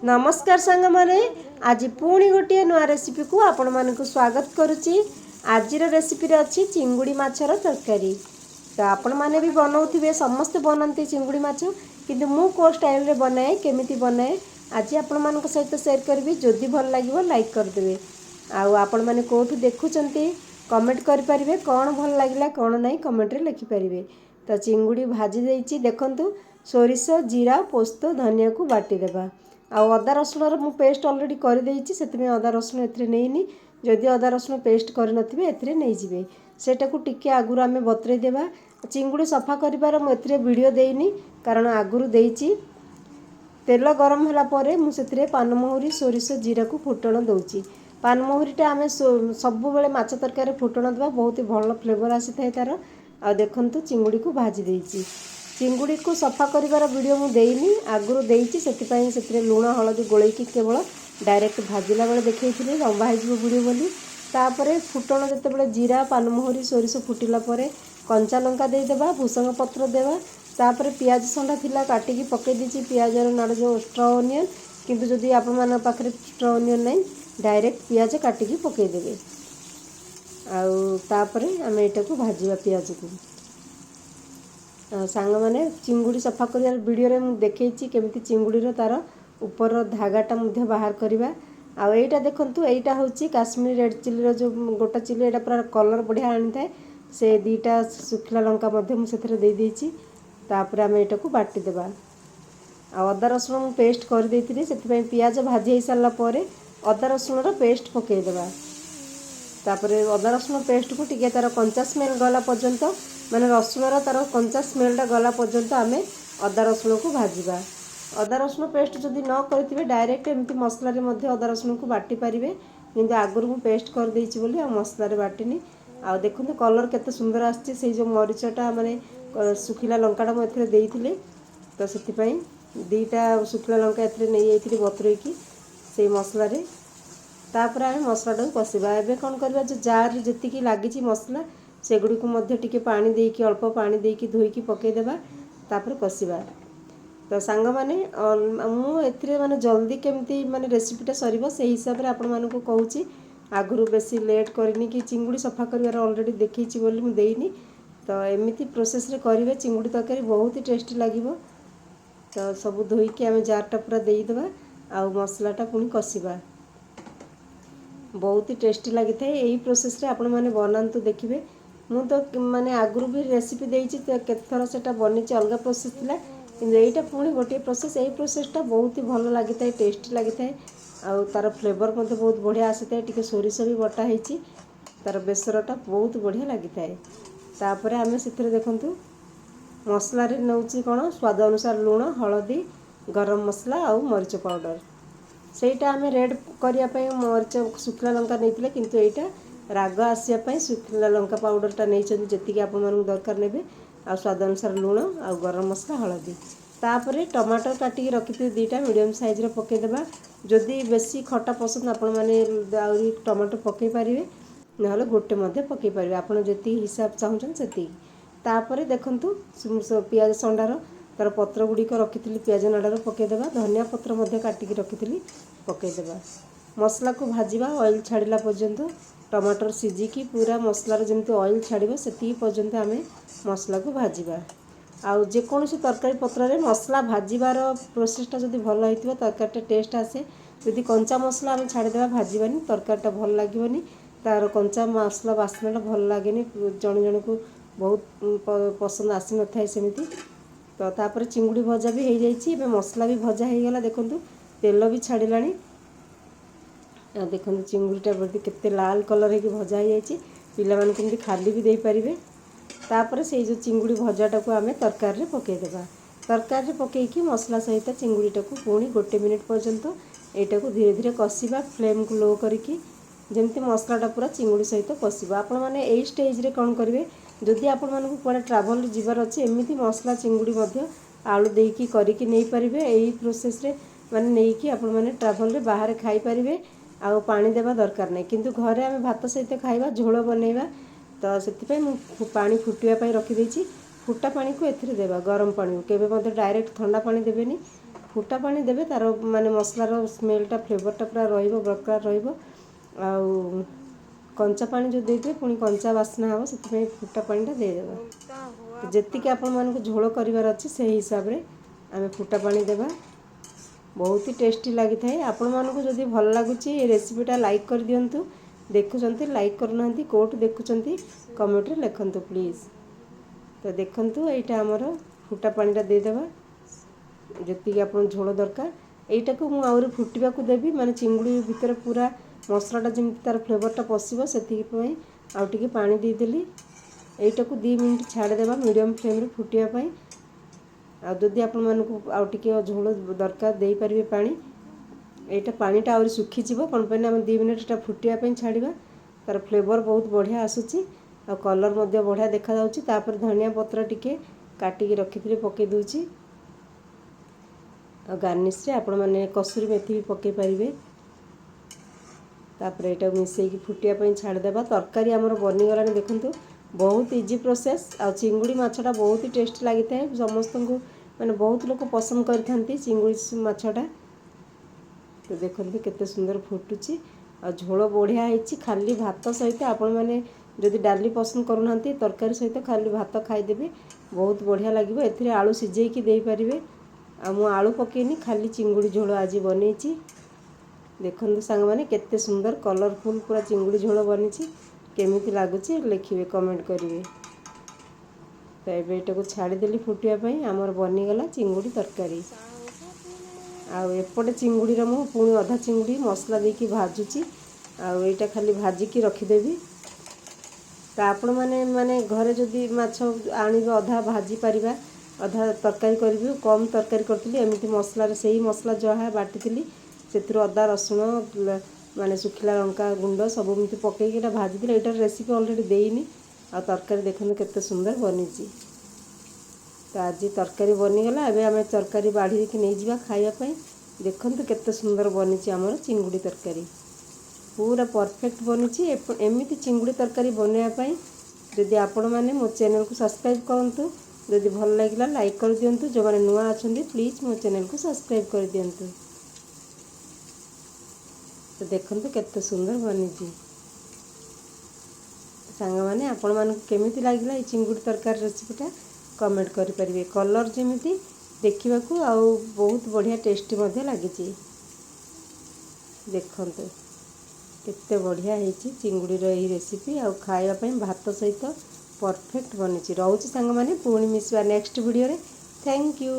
नमस्कार सांग माने आज पुणी गोटे नुआ रेसिपी को आपण मानक स्वागत करुच्ची। आज रेसिपी अच्छी चिंगुड़ी माछर तरकारी। तो आपण मैंने भी बनाऊे समस्ते बनाते चिंगुड़ी माछ किंतु मु को स्टाइल रे बनाए केमिति बनाए आज आपण मानक सहित शेयर करी। जदि भल लगे लाइक करदे आपण मैंने कोठू देखुंटे कमेंट करें कौन भल लगे कौन ना कमेंट रे लिखिपारे। तो चिंगुड़ी भाजी देती देखु सोरिष जीरा पोस्त धनिया को बाटीदेवा आदा रसुण मु पेस्ट अलरेडी करदेची से अदा रसुण एथरे नहींनी जदि अदा रसुण पेस्ट करनथिबे एथरे नहीं जिवे सेटा को टिके आगुरु आमे बतरे देबा। चिंगुड़ी सफा करिवार मु एथरे वीडियो देइनी कारण आगुरु देइची। तेल गरम होला परे मु सेथरे पानमहुरी सोरिष जीरा को फुटण दउची। पानमहुरीटा आमे सब बेले माछ तरकारी फुटण देबा बहुत भल फ्लेवर आसी थाए तार। आ देखंतु चिंगुड़ी को भाजी देइची। चिंगुड़ी को सफा करिवार वीडियो मु देइनी आगुरु देइची सेतिपई सेतिरे लूण हळदी गोळेकी केवल डायरेक्ट भाजिला बेले देखैथिले लंबा हिजबो वीडियो बोली। तापरे फुटण जेतेबेले जीरा पानमहुरी सोरिष फुटिला परे कंचा लंका दे देबा भूसंग पत्र देबा। तापरे प्याज संडा थिला काटिकी पके दीची प्याज नाड़ जो स्ट्र ओनियन किंतु जदि आपण मान पाखरे स्ट्र ओनियन नहीं डायरेक्ट प्याज काटिकी पके देबे। आउ तापरे आमे एटा को भाजिबा प्याज को सांग माने चिंगुड़ी सफा कर वीडियो रे मु देखैची केमिति चिंगुड़ी तार ऊपर धागाटा मध्य बाहर करवा। आउ एटा देखंतु एटा होची काश्मीरी रेड चिली रो जो गोटा चिली एटा पूरा कलर बढ़िया आनी थाए से दीटा सुखला लंका मध्य मु सेथरे दे देची। तापरे आमे एटा को बाटी देबा। आ अदा रसुण मु पेस्ट कर देथिली सेथिपई प्याज भाजी हे सारला परे अदा रसुण रो पेस्ट पके देबा। तापरे अदा रसुण पेस्ट को टिके तार कंचा स्मेल गला पर्यंत माने रसुण तार कंचा स्मेलटा गला पर्यंत आमे अदा रसुण को भाजिबा। अदा रसुण पेस्ट जदि न करथिबे डायरेक्ट एमती मसला रे मध्ये अदा रसुण को बाटी पारिबे किंतु आगुरु मु पेस्ट कर देइछि बोली आ मसला रे बाटिनी। आ देखंतु कलर केते सुंदर आछि से जो मरीचटा माने सुखिला लंकाटा म एथरे देइथिले तो सेतिपई दीटा सुखिला लंका एथरे नै आइथिले बतरेकी से मसला रे। तापर आमे मसलाटा को कसिबा। एबे कोन करबा जो जार जेतिकी लागिछि मसला सेगुडी को मध्य टिके पानी देकी अल्प पानी देकी धोईकी पके देबा तापर कसिबा। तो सांग माने मु एथरे माने जल्दी केमती माने रेसिपीटा सरीबो से हिसाब रे आपण मानको कहूची आगुरु बेसी लेट करनी कि चिंगुड़ी सफा करिवार ऑलरेडी देखैछि बोली मु देइनी। तो एमिति प्रोसेस रे करिवे चिंगुड़ी तरकारी बहुत ही टेस्टी लागिवो। तो सब धोईकी आमे जारटा पूरा देई देबा आ मसलाटा पुनी कसिबा बहुत ही टेस्टी लगी थाए। यही प्रोसेस रे आपण माने बनांतु देखिबे। मु तो माने आगुरु भी रेसिपी देइछि तो केथरा सेटा बनिछि अलगा प्रोसेस थिला किंतु एइटा पुणी गोटे प्रोसेस एही प्रोसेसटा बहुत ही भल लागि थाए टेस्टी लागि थाए। आ तार फ्लेवर मध्ये बहुत बढ़िया आसी थाए टिके सोरिष भी बटा हेछि तार बेसरटा बहुत बढ़िया लागि थाए। तापरे आमे सेथरे देखंतु मसला रे नउछि कोन स्वाद अनुसार लूण हळदी गरम मसला आ मरीच पाउडर सेटा आमे रेड करिया पई मरीच सुखला लंका नैतिले किंतु एइटा राग आसिया पई सुखला लंका पाउडरटा नैचंदी जेतिकी आपण मानू दरकार नेबे आ स्वाद अनुसार लूण आ गरम मसला हळदी। तापरे टमाटर काटिकी रखिथि दीटा मीडियम साइज रे पके देबा। जदि बेसी खट्टा पसंद आपण माने आउरी टमाटर पके पारिबे नहले गोटे मध्ये पके पारिबे आपण जेति हिसाब चाहुचन सेति। तापरे देखंतु प्याज संडार तार पत्र गुडी को रखिथि प्याज नाडार पके देबा। धनिया पत्र मध्ये काटिकी रखिथि पके देबा। मसला को भाजीबा ऑयल छाड़िला पर्यंत टमाटर सिझिकी पूरा मसलार जेमती ऑयल छाड़िबो सेति पर्यंत आमे मसला को भाजीबा। आउ जे कोनोसी तरकारी पत्र रे मसला भाजीबार प्रोसेसटा जदि भल होइतिबो तरकारीटा टेस्ट आसे। जदि कंचा मसला आमे छाड़ी देबा भाजीबानी तरकारीटा भल लागिवनी तार कंचा मसला बास्नाटा भल लागेनी जण जण को बहुत पसंद आसी न थाए सेमिति। तो तापर चिंगुड़ी भजा भी हो जाइए। एबे मसला भी भजा हो गला देखंतु तेल भी छाड़िलानी। देखंतु चिंगुड़ीटा बड़ी केते लाल कलर हो भजा हो जाइए पिला मान केमती खाली भी दे पारिबे। तापर से जो चिंगुड़ी भजाटा को आमे तरकारी रे पके देबा। तरकारी रे पकेकी मसला सहित चिंगुड़ीटा को पुणी गोटे मिनिट पर्यंत एटा को धीरे धीरे कसिबा फ्लेम को लो करिकी जेमती मसलाटा पूरा चिंगुड़ी सहित कसिबा। आपण माने एई स्टेज रे कोन करिवे जदि आपण मानकु कोडे ट्रैवल जिबार अछि एमिति मसला चिंगुड़ी मध्य आलू देकी करिकी नै परिबे। एई प्रोसेस रे माने नेकी आपण माने ट्रैवल रे बाहर खाई परिबे आ पानी देबा दरकार नै किंतु घरे आमे भात सहित खाइबा झोल बनेइबा। तो सेतिपई मु पानी फुटिया पई रखि देछि। फुटा पानी को एथिरे देबा गरम पानी केबे मध्ये डायरेक्ट ठंडा पानी देबेनी फुटा पानी देवे तार माने मसलार स्मेलटा फ्लेवरटा पूरा रहिबो बरकरार रहिबो। आउ कंचा पानी जो देते पुणी कंचा बास्ना हम से फुटा पानीटा देदेबा। तो जेतिक आपण मानक झोल करार अच्छे से हिसाब रे आम फुटा पानी देवा। बहुत ही टेस्टी लगी थाए। आपण मानक जदि भल लगुच रेसिपीटा लाइक कर दियंतु। देखुंत लाइक करना कोट देखुंत कमेंट रे लिखंतु प्लीज। तो देखंतु एटा हमर फुटा पानीटा देदेबा जेतिक आपण झोल दरकार। एटा को मु आउरी फुटिबा को देबी माने चिंगुड़ी भितर पूरा मसलाटा जमी तार फ्लेवरटा पशिबो सेतिक पई आउ टिके पानी दे देली। एटा को 2 मिनिट छाड़ देबा मीडियम फ्लेम रे फुटिया पई। आ जदि आपण मानकु आउ टिके झोल दरकार देई परिबे पानी एटा पानीटा आउरी सुखी जिवो कोन पे हम 2 मिनिट एटा फुटिया पई छाड़िबा। तार फ्लेवर बहुत बढ़िया आसुची आ कलर मध्ये बढ़िया देखा जाउची। तापर धनिया पत्र टिके काटिकी रखिथिले पके दूची। आ गार्निश रे आपण माने कसूरी मेथी भी पके परिबे। तापर एटा मिसेई की फुटिया पई छाड़ देबा। तरकारी हमर बनी गलानी देखंतु बहुत इजी प्रोसेस। आ चिंगुड़ी माछटा बहुत ही टेस्ट लागि थाए समस्त को माने बहुत लोग पसंद करथांती चिंगुड़ी माछटा। तो देखंतु केते सुंदर फुटुची आ झोल बढ़िया हेची। खाली भात सहित आपण माने जदि डाली पसंद करूनांती तरकारी सहित खाली भात खाइदेबे बहुत बढ़िया लागिबो। एथिरे आलू सिझेई की देई परिबे। आ मु आलू पकेनी खाली चिंगुड़ी झोल आज बनेची। देखंतु सांग माने केते सुंदर कलरफुल पूरा चिंगुड़ी झोल बनीची। केमिति लागुची लिखिबे कमेंट करिवे। तो एबे एटा को छाड़ी देली फुटिया पई हमर बनी गला चिंगुड़ी तरकारी। आ एपटे चिंगुड़ी रो मु पुणी अधा चिंगुड़ी मसला देकी भाजुची। आ एटा खाली भाजी की रखी देबी। तो आपण माने माने घरे जदि माछ आनिबे अधा भाजी परिबा अधा तरकारी करबी। कम तरकारी करथिली एमिति मसला रे सेही मसला जहा बाटिथिली सेतिर अदा रसुण माने सुखिला लंका गुंड सब एमिति पकेकी एटा भाजी दिले। एटार रेसिपी ऑलरेडी देइनी। आ तरकारी देखंतु केते सुंदर बनीची। तो आज तरकारी बनीगला। एबे आम तरकारी बाढ़ी की नहीं जावा खाइबा पई। देखंतु केते सुंदर बनीची हमर चिंगुड़ी तरकारी पूरा परफेक्ट बनीची। एमिति चिंगुड़ी तरकारी बनैया पई जदि आपण माने मो चैनल को सब्सक्राइब करंतु। जदि भल लागिला लाइक कर दियंतु। जो माने नुआ अछंती प्लीज मो चैनल को सब्सक्राइब कर दियंतु। तो देखंतु केते सुंदर बनीची। सांग माने आपण मान केमिति लागिला ए चिंगुड़ी तरकारी रेसिपीटा कमेंट करि परिबे। कलर जेमिति देखिबाकू आ बहुत बढ़िया टेस्टी मध्ये लागिची। देखंतु केते बढ़िया हेची चिंगुड़ी रो ए रेसिपी आ खाइबा पई भात सहित परफेक्ट बनीची। रहउची सांग माने पुणी मिसवा नेक्स्ट वीडियो रे। Thank you.